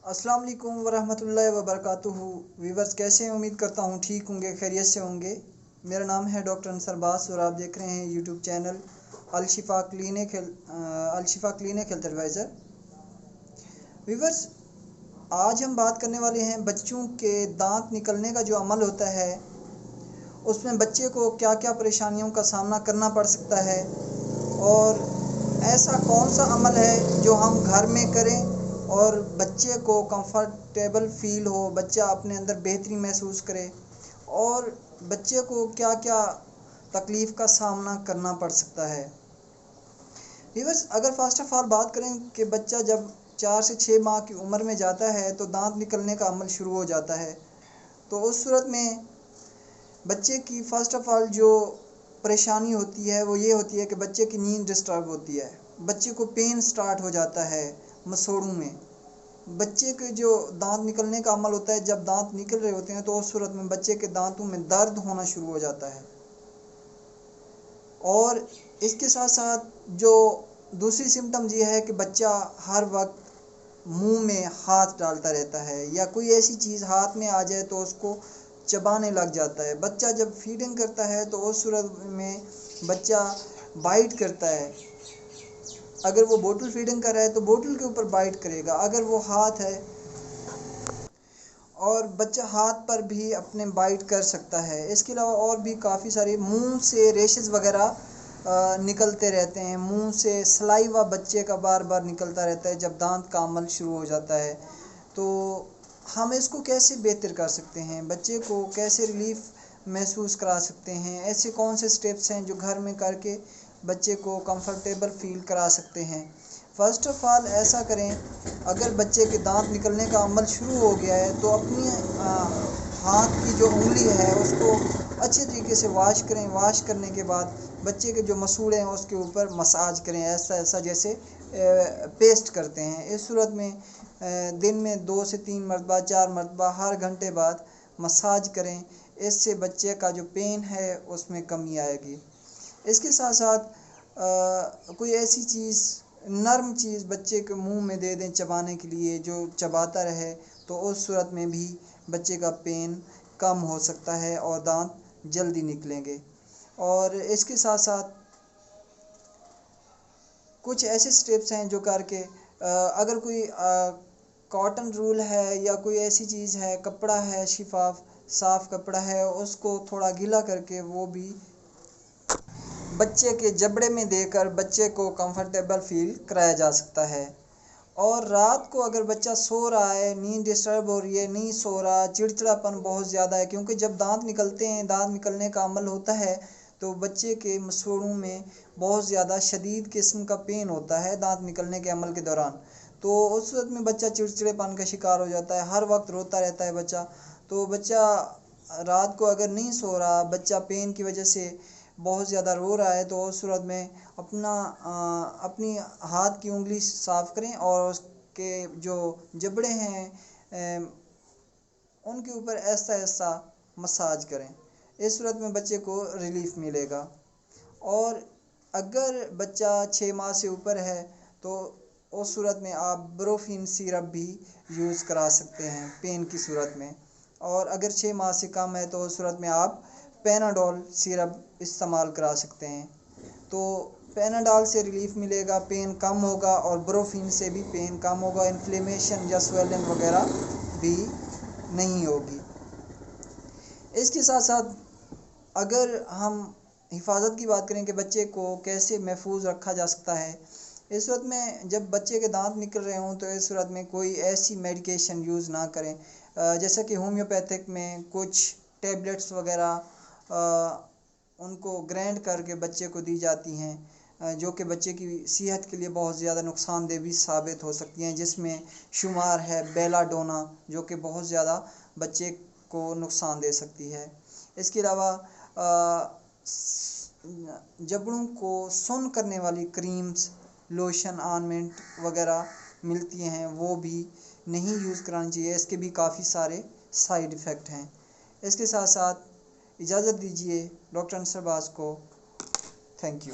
अस्सलाम वालेकुम वरहमतुल्लाहि वबरकातुहू। व्यूवर्स कैसे हैं? उम्मीद करता हूँ ठीक होंगे, खैरियत से होंगे। मेरा नाम है डॉक्टर अंसर बास और आप देख रहे हैं YouTube channel Alshifa clinic health advisor. Viewers, आज हम बात करने वाले हैं बच्चों के दांत निकलने का जो अमल होता है उसमें बच्चे को क्या क्या परेशानियों का सामना करना पड़ सकता है और ऐसा कौन सा अमल है जो हम घर में करें और बच्चे को कंफर्टेबल फील हो, बच्चा अपने अंदर बेहतरी महसूस करे और बच्चे को क्या क्या तकलीफ़ का सामना करना पड़ सकता है। व्यूअर्स, अगर फर्स्ट ऑफ ऑल बात करें कि बच्चा जब 4 से 6 माह की उम्र में जाता है तो दांत निकलने का अमल शुरू हो जाता है। तो उस सूरत में बच्चे की फ़र्स्ट ऑफ ऑल जो परेशानी होती है वो ये होती है कि बच्चे की नींद डिस्टर्ब होती है, बच्चे को पेन स्टार्ट हो जाता है मसोड़ों में। बच्चे के जो दांत निकलने का अमल होता है, जब दांत निकल रहे होते हैं तो उस सूरत में बच्चे के दांतों में दर्द होना शुरू हो जाता है। और इसके साथ साथ जो दूसरी सिम्टम्स ये है कि बच्चा हर वक्त मुंह में हाथ डालता रहता है या कोई ऐसी चीज़ हाथ में आ जाए तो उसको चबाने लग जाता है। बच्चा जब फीडिंग करता है तो उस सूरत में बच्चा बाइट करता है। अगर वो बोतल फीडिंग कर रहा है तो बोतल के ऊपर बाइट करेगा, अगर वो हाथ है, और बच्चा हाथ पर भी अपने बाइट कर सकता है। इसके अलावा और भी काफ़ी सारे मुंह से रेशेस वगैरह निकलते रहते हैं, मुंह से सलाइवा बच्चे का बार बार निकलता रहता है जब दांत का अमल शुरू हो जाता है। तो हम इसको कैसे बेहतर कर सकते हैं, बच्चे को कैसे रिलीफ महसूस करा सकते हैं, ऐसे कौन से स्टेप्स हैं जो घर में करके बच्चे को कंफर्टेबल फील करा सकते हैं। फ़र्स्ट ऑफ़ ऑल ऐसा करें, अगर बच्चे के दांत निकलने का अमल शुरू हो गया है तो अपनी हाथ की जो उंगली है उसको अच्छे तरीके से वॉश करें। वॉश करने के बाद बच्चे के जो मसूड़े हैं उसके ऊपर मसाज करें, ऐसा ऐसा जैसे पेस्ट करते हैं। इस सूरत में दिन में 2 से 3 मरतबा 4 मरतबा हर घंटे बाद मसाज करें। इससे बच्चे का जो पेन है उसमें कमी आएगी। इसके साथ साथ कोई ऐसी चीज़, नरम चीज़ बच्चे के मुंह में दे दें चबाने के लिए, जो चबाता रहे, तो उस सूरत में भी बच्चे का पेन कम हो सकता है और दांत जल्दी निकलेंगे। और इसके साथ साथ कुछ ऐसे स्टेप्स हैं जो करके अगर कोई कॉटन रूल है या कोई ऐसी चीज़ है, कपड़ा है, शिफाफ साफ़ कपड़ा है, उसको थोड़ा गीला करके वो भी बच्चे के जबड़े में देकर बच्चे को कंफर्टेबल फील कराया जा सकता है। और रात को अगर बच्चा सो रहा है, नींद डिस्टर्ब हो रही है, नहीं सो रहा, चिड़चिड़ापन बहुत ज़्यादा है, क्योंकि जब दांत निकलते हैं, दांत निकलने का अमल होता है तो बच्चे के मसूड़ों में बहुत ज़्यादा शदीद किस्म का पेन होता है दांत निकलने के अमल के दौरान। तो उस वक्त में बच्चा चिड़चिड़ेपन का शिकार हो जाता है, हर वक्त रोता रहता है बच्चा। तो बच्चा रात को अगर नहीं सो रहा, बच्चा पेन की वजह से बहुत ज़्यादा रो रहा है, तो उस सूरत में अपनी हाथ की उंगली साफ़ करें और उसके जो जबड़े हैं उनके ऊपर ऐसा ऐसा मसाज करें। इस सूरत में बच्चे को रिलीफ मिलेगा। और अगर बच्चा 6 माह से ऊपर है तो उस सूरत में आप ब्रोफिन सिरप भी यूज़ करा सकते हैं पेन की सूरत में। और अगर 6 माह से कम है तो उस सूरत में आप पैनाडोल सिरप इस्तेमाल करा सकते हैं। तो पैनाडोल से रिलीफ मिलेगा, पेन कम होगा, और ब्रोफिन से भी पेन कम होगा, इन्फ्लेमेशन या स्वेलिंग वगैरह भी नहीं होगी। इसके साथ साथ अगर हम हिफाजत की बात करें कि बच्चे को कैसे महफूज रखा जा सकता है, इस सूरत में जब बच्चे के दांत निकल रहे हों तो इस सूरत में कोई ऐसी मेडिकेशन यूज़ ना करें। जैसा कि होम्योपैथिक में कुछ टैबलेट्स वगैरह उनको ग्राइंड करके बच्चे को दी जाती हैं, जो कि बच्चे की सेहत के लिए बहुत ज़्यादा नुकसानदेह भी साबित हो सकती हैं, जिसमें शुमार है बेलाडोना, जो कि बहुत ज़्यादा बच्चे को नुकसान दे सकती है। इसके अलावा जबड़ों को सुन्न करने वाली क्रीम्स, लोशन, ऑइंटमेंट वगैरह मिलती हैं, वो भी नहीं यूज़ करानी चाहिए। इसके भी काफ़ी सारे साइड इफ़ेक्ट हैं। इसके साथ साथ इजाज़त दीजिए डॉक्टर अंसर बास को। Thank you.